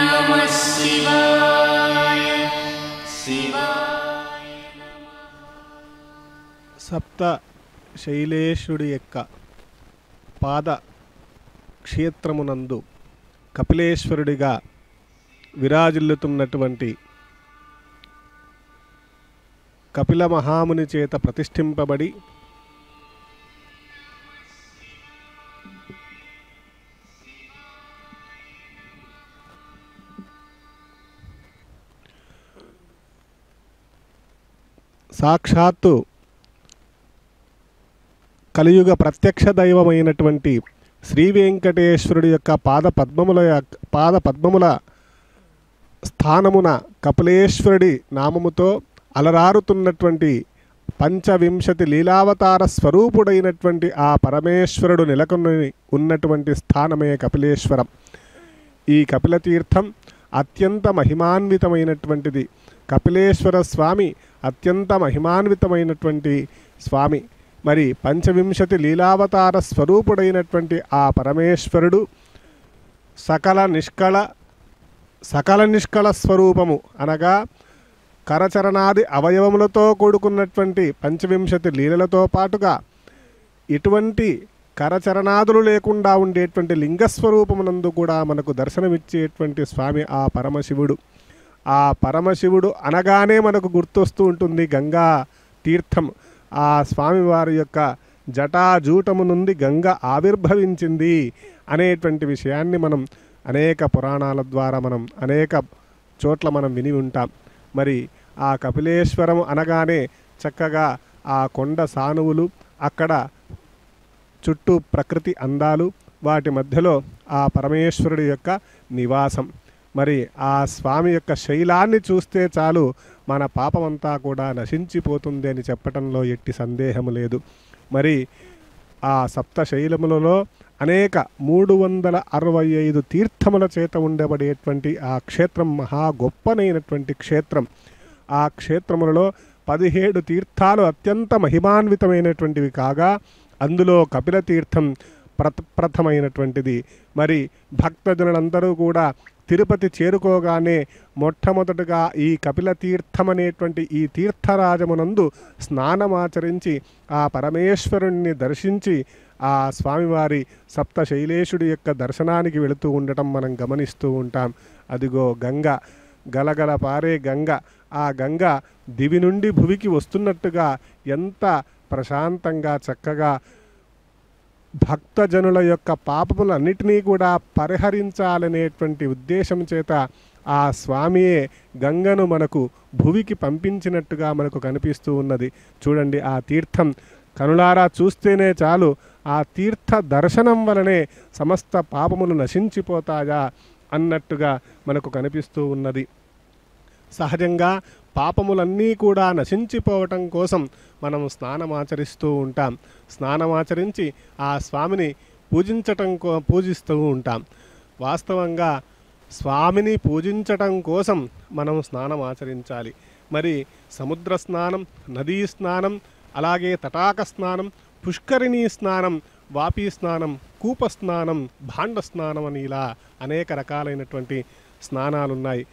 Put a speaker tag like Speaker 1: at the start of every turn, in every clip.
Speaker 1: నమః శివాయ శివాయ
Speaker 2: సప్త శైలేశుడి యొక్క పాద క్షేత్రమునందు కపిలేశ్వరుడిగా విరాజిల్లుతున్నటువంటి కపిల మహాముని చేత ప్రతిష్ఠింపబడి సాక్షాత్తు కలియుగ ప్రత్యక్ష దైవమైనటువంటి శ్రీ వెంకటేశ్వరుడి యొక్క పాద పద్మముల స్థానమున కపిలేశ్వరుడి నామముతో అలరారుతున్నటువంటి పంచవింశతి లీలావతార స్వరూపుడైనటువంటి ఆ పరమేశ్వరుడు నెలకొని ఉన్నటువంటి స్థానమే కపిలేశ్వరం. ఈ కపిలతీర్థం అత్యంత మహిమాన్వితమైనటువంటిది. కపిలేశ్వర స్వామి అత్యంత మహిమాన్వితమైనటువంటి స్వామి. మరి పంచవింశతి లీలావతార స్వరూపుడైనటువంటి ఆ పరమేశ్వరుడు సకల నిష్కళ స్వరూపము అనగా కరచరణాది అవయవములతో కూడుకున్నటువంటి పంచవింశతి లీలలతో పాటుగా ఇటువంటి కరచరణాదులు లేకుండా ఉండేటువంటి లింగస్వరూపమునందు కూడా మనకు దర్శనమిచ్చేటువంటి స్వామి ఆ పరమశివుడు. ఆ పరమశివుడు అనగానే మనకు గుర్తొస్తూ ఉంటుంది గంగా తీర్థం. ఆ స్వామివారి యొక్క జటాజూటము నుండి గంగ ఆవిర్భవించింది అనేటువంటి విషయాన్ని మనం అనేక పురాణాల ద్వారా అనేక చోట్ల విని ఉంటాం. మరి ఆ కపిలేశ్వరం అనగానే చక్కగా ఆ కొండ సానువులు, అక్కడ చుట్టూ ప్రకృతి అందాలు, వాటి మధ్యలో ఆ పరమేశ్వరుడి యొక్క నివాసం. మరి ఆ స్వామి యొక్క శైలాన్ని చూస్తే చాలు మన పాపమంతా కూడా నశించిపోతుంది అని చెప్పటంలో ఎట్టి సందేహము లేదు. మరి ఆ సప్త శైలములలో అనేక 365 తీర్థముల చేత ఉండబడేటువంటి ఆ క్షేత్రం మహా గొప్పనైనటువంటి క్షేత్రం. ఆ క్షేత్రములలో 17 తీర్థాలు అత్యంత మహిమాన్వితమైనటువంటివి కాగా అందులో కపిల తీర్థం ప్రథమైనటువంటిది. మరి భక్తజనులందరూ కూడా తిరుపతి చేరుకోగానే మొట్టమొదటగా ఈ కపిల తీర్థం అనేటువంటి ఈ తీర్థరాజమునందు స్నానమాచరించి ఆ పరమేశ్వరుణ్ణి దర్శించి ఆ స్వామివారి సప్త శైలేశుడి యొక్క దర్శనానికి వెళుతూ ఉండటం మనం గమనిస్తూ ఉంటాం. అదిగో గంగ, గలగల పారే గంగ. ఆ గంగ దివి నుండి భువికి వస్తున్నట్టుగా ఎంత ప్రశాంతంగా చక్కగా భక్తజనుల యొక్క పాపములన్నిటినీ కూడా పరిహరించాలనేటువంటి ఉద్దేశం చేత ఆ స్వామియే గంగను మనకు భువికి పంపించినట్టుగా మనకు కనిపిస్తూ ఉన్నది. చూడండి, ఆ తీర్థం కనులారా చూస్తేనే చాలు ఆ తీర్థ దర్శనం వలనే సమస్త పాపములు నశించిపోతాయా అన్నట్టుగా మనకు కనిపిస్తూ ఉన్నది. సహజంగా పాపములన్నీ కూడా నశించిపోవటం కోసం మనం స్నానమాచరిస్తూ ఉంటాం. స్నానమాచరించి ఆ స్వామిని పూజిస్తూ ఉంటాం. వాస్తవంగా స్వామిని పూజించటం కోసం మనం స్నానమాచరించాలి. మరి సముద్ర స్నానం, నదీ స్నానం, అలాగే తటాక స్నానం, పుష్కరిణీ స్నానం, వాపీ స్నానం, కూప స్నానం, భాండ స్నానం అని ఇలా అనేక రకాలైనటువంటి స్నానాలున్నాయి.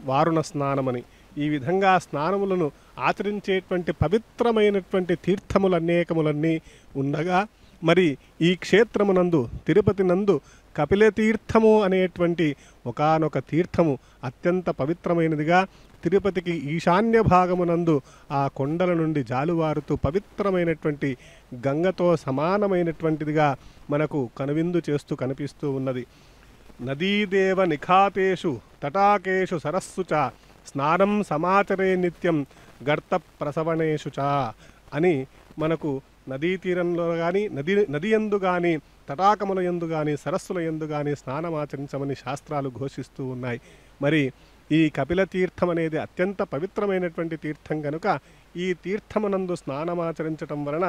Speaker 2: వారుణ స్నానమని ఈ విధంగా స్నానములను ఆచరించేటువంటి పవిత్రమైనటువంటి తీర్థములు అనేకములన్నీ ఉండగా మరి ఈ క్షేత్రమునందు తిరుపతి నందు కపిల తీర్థము అనేటువంటి ఒకానొక తీర్థము అత్యంత పవిత్రమైనదిగా తిరుపతికి ఈశాన్య భాగమునందు ఆ కొండల నుండి జాలువారుతూ పవిత్రమైనటువంటి గంగతో సమానమైనటువంటిదిగా మనకు కనువిందు చేస్తూ కనిపిస్తూ ఉన్నది. నదీదేవ నిఖాతేషు తటాకేషు సరస్సు చ స్నానం సమాచరే నిత్యం గర్త ప్రసవణేషు చ అని మనకు నదీ తీరంలో కానీ నది యందు కానీ తటాకముల యందు కానీ సరస్సుల యందు కానీ స్నానమాచరించమని శాస్త్రాలు ఘోషిస్తూ ఉన్నాయి. మరి ఈ కపిల తీర్థం అనేది అత్యంత పవిత్రమైనటువంటి తీర్థం కనుక ఈ తీర్థమునందు స్నానమాచరించటం వలన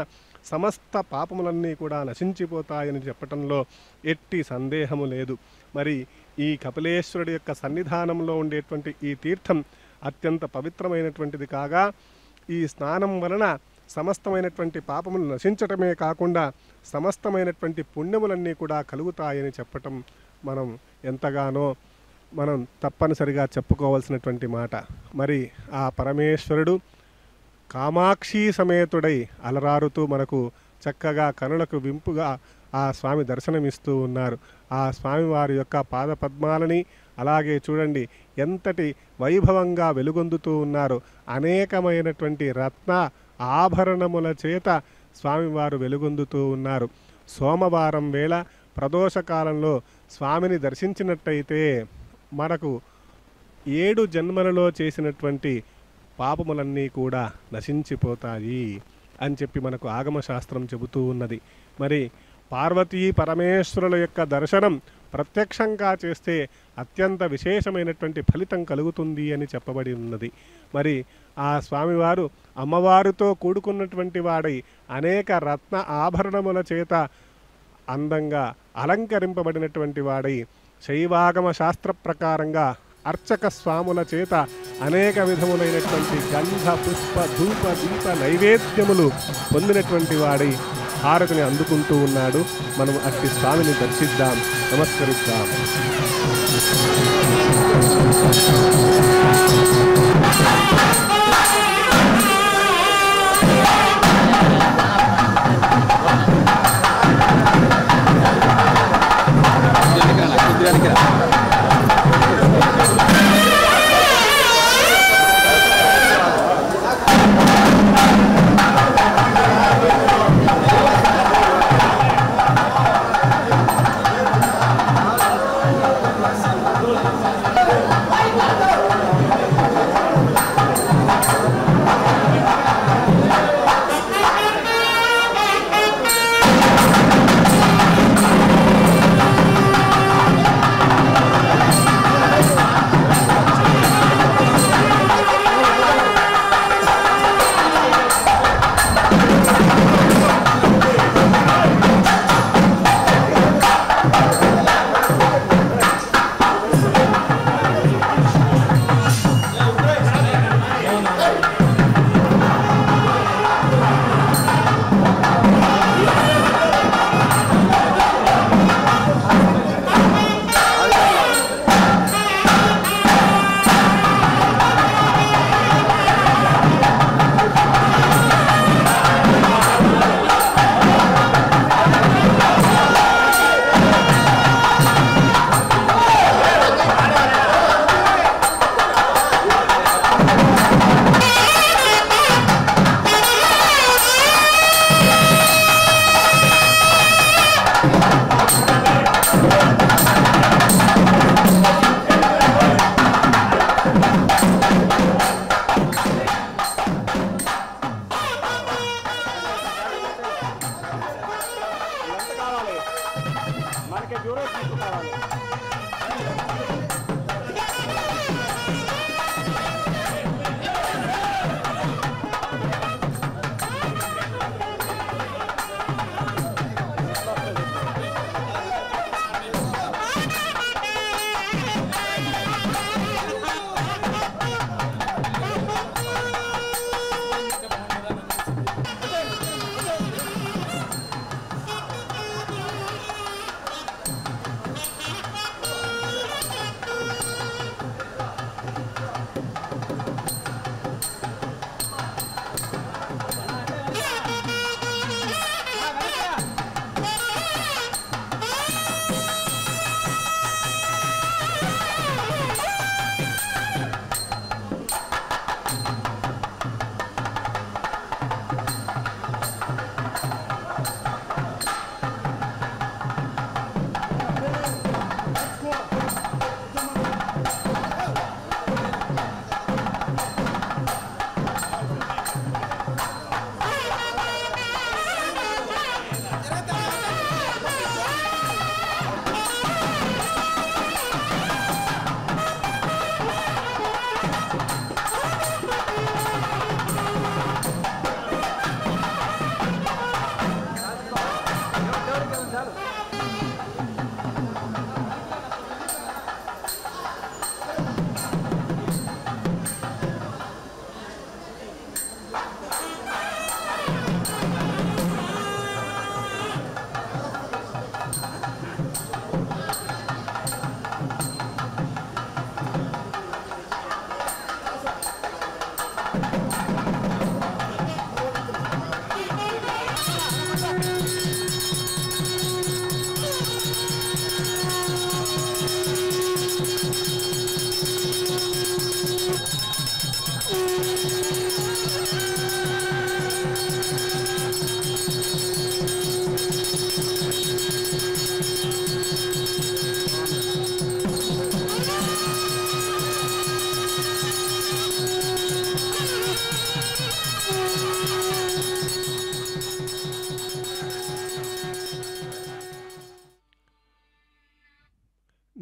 Speaker 2: సమస్త పాపములన్నీ కూడా నశించిపోతాయని చెప్పటంలో ఎట్టి సందేహము లేదు. మరి ఈ కపిలేశ్వరుడి యొక్క సన్నిధానంలో ఉండేటువంటి ఈ తీర్థం అత్యంత పవిత్రమైనటువంటిది కాగా ఈ స్నానం వలన సమస్తమైనటువంటి పాపములు నశించటమే కాకుండా సమస్తమైనటువంటి పుణ్యములన్నీ కూడా కలుగుతాయని చెప్పటం మనం ఎంతగానో మనం తప్పనిసరిగా చెప్పుకోవాల్సినటువంటి మాట. మరి ఆ పరమేశ్వరుడు కామాక్షి సమేతుడై అలరారుతూ మనకు చక్కగా కనులకు వింపుగా ఆ స్వామి దర్శనమిస్తూ ఉన్నారు. ఆ స్వామివారి యొక్క పాదపద్మాలని అలాగే చూడండి ఎంతటి వైభవంగా వెలుగొందుతూ ఉన్నారు. అనేకమైనటువంటి రత్న ఆభరణముల చేత స్వామివారు వెలుగొందుతూ ఉన్నారు. సోమవారం వేళ ప్రదోషకాలంలో స్వామిని దర్శించినట్టయితే మనకు 7 జన్మలలో చేసినటువంటి పాపములన్నీ కూడా నశించిపోతాయి అని చెప్పి మనకు ఆగమశాస్త్రం చెబుతూ ఉన్నది. మరి పార్వతీ పరమేశ్వరుల యొక్క దర్శనం ప్రత్యక్షంగా చేస్తే అత్యంత విశేషమైనటువంటి ఫలితం కలుగుతుంది అని చెప్పబడి ఉన్నది. మరి ఆ స్వామివారు అమ్మవారితో కూడుకున్నటువంటి వాడై అనేక రత్న ఆభరణముల చేత అందంగా అలంకరింపబడినటువంటి వాడై శైవాగమ శాస్త్ర ప్రకారంగా అర్చక స్వాముల చేత అనేక విధములైనటువంటి గంధ పుష్ప ధూప దీప నైవేద్యములు పొందినటువంటి వాడై హారతిని అందుకుంటూ ఉన్నాడు. మనం అట్టి స్వామిని దర్శిద్దాం, నమస్కరిద్దాం.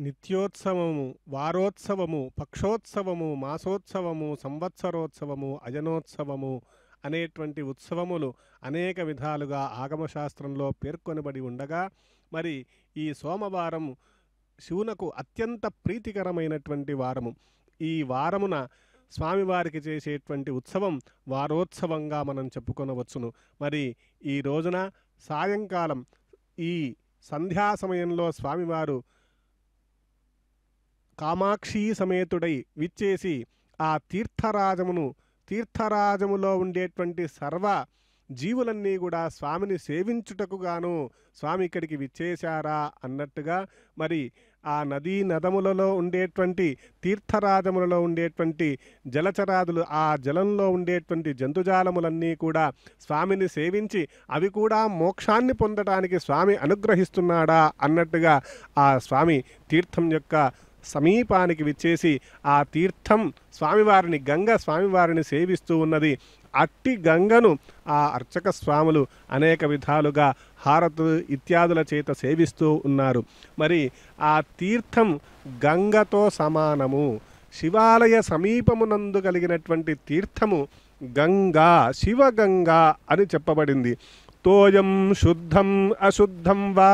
Speaker 2: నిత్యోత్సవము, వారోత్సవము, పక్షోత్సవము, మాసోత్సవము, సంవత్సరోత్సవము, అజనోత్సవము అనేటువంటి ఉత్సవములు అనేక విధాలుగా ఆగమశాస్త్రంలో పేర్కొనబడి ఉండగా, మరి ఈ సోమవారం శివునకు అత్యంత ప్రీతికరమైనటువంటి వారము. ఈ వారమున స్వామివారికి చేసేటువంటి ఉత్సవం వారోత్సవంగా మనం చెప్పుకొనవచ్చును. మరి ఈ రోజున సాయంకాలం ఈ సంధ్యా సమయంలో స్వామివారు కామాక్షి సమేతుడై విచ్చేసి ఆ తీర్థరాజములో ఉండేటువంటి సర్వ జీవులన్నీ కూడా స్వామిని సేవించుటకు గాను స్వామి ఇక్కడికి విచ్చేశారా అన్నట్టుగా, మరి ఆ నదీ నదములలో ఉండేటువంటి తీర్థరాజములలో ఉండేటువంటి జలచరాదులు, ఆ జలంలో ఉండేటువంటి జంతుజాలములన్నీ కూడా స్వామిని సేవించి అవి కూడా మోక్షాన్ని పొందడానికి స్వామి అనుగ్రహిస్తున్నాడా అన్నట్టుగా ఆ స్వామి తీర్థం యొక్క సమీపానికి విచ్చేసి ఆ తీర్థం స్వామివారిని, గంగ స్వామివారిని సేవిస్తూ ఉన్నది. అట్టి గంగను ఆ అర్చక స్వాములు అనేక విధాలుగా హారతులు ఇత్యాదుల చేత సేవిస్తూ ఉన్నారు. మరి ఆ తీర్థం గంగతో సమానము. శివాలయ సమీపమునందు కలిగినటువంటి తీర్థము గంగా, శివగంగా అని చెప్పబడింది. తోయం శుద్ధం అశుద్ధం వా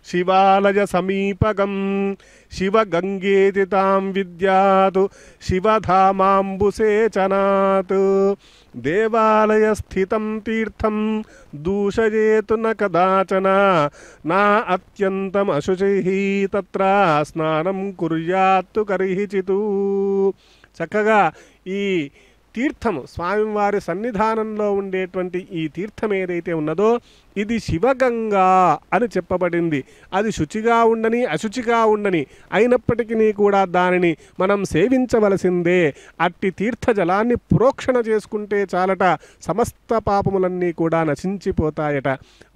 Speaker 2: శివాలయ సమీపగం శివగంగేతి తాం విద్యాతు శివధామాంబుసేచనాత్ దేవాలయ స్థితం తీర్థం దూషయేతు న కదాచన నా అత్యంతం అశుచిః తత్ర స్నానం కుర్యాత్తు కర్హిచితు. చక్కగా ఈ తీర్థము స్వామివారి సన్నిధానంలో ఉండేటువంటి ఈ తీర్థం ఏదైతే ఉన్నదో ఇది శివగంగా అని చెప్పబడింది. అది శుచిగా ఉండని అశుచిగా ఉండని అయినప్పటికీ కూడా దానిని మనం సేవించవలసిందే. అట్టి తీర్థ జలాన్ని ప్రోక్షణ చేసుకుంటే చాలట సమస్త పాపములన్నీ కూడా నశించిపోతాయట.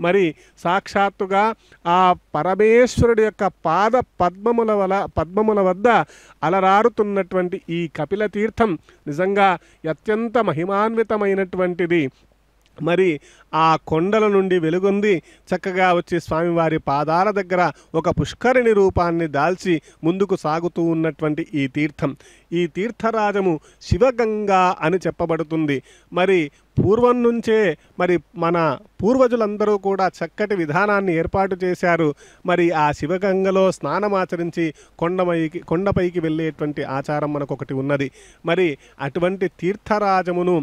Speaker 2: మరి సాక్షాత్తుగా ఆ పరమేశ్వరుడి యొక్క పాద పద్మముల వద్ద అలరారుతున్నటువంటి ఈ కపిల తీర్థం నిజంగా అత్యంత మహిమాన్వితమైనటువంటిది. మరి ఆ కొండల నుండి వెలుగొంది చక్కగా వచ్చి స్వామివారి పాదాల దగ్గర ఒక పుష్కరిణి రూపాన్ని దాల్చి ముందుకు సాగుతూ ఉన్నటువంటి ఈ తీర్థం, ఈ తీర్థరాజము శివగంగా అని చెప్పబడుతుంది. మరి పూర్వం నుంచే మరి మన పూర్వజులందరూ కూడా చక్కటి విధానాన్ని ఏర్పాటు చేశారు. మరి ఆ శివగంగలో స్నానమాచరించి కొండపైకి వెళ్ళేటువంటి ఆచారం మనకొకటి ఉన్నది. మరి అటువంటి తీర్థరాజమును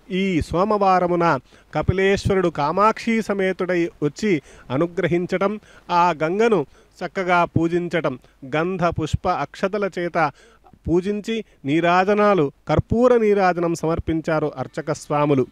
Speaker 2: ఈ సోమవారమున కపిలేశ్వరుడు కామాక్షి సమేతుడై వచ్చి అనుగ్రహించటం, ఆ గంగను చక్కగా పూజించటం, గంధ పుష్ప అక్షతల చేత పూజించి నీరాజనాలు, కర్పూర నీరాజనం సమర్పించారు అర్చక స్వాములు.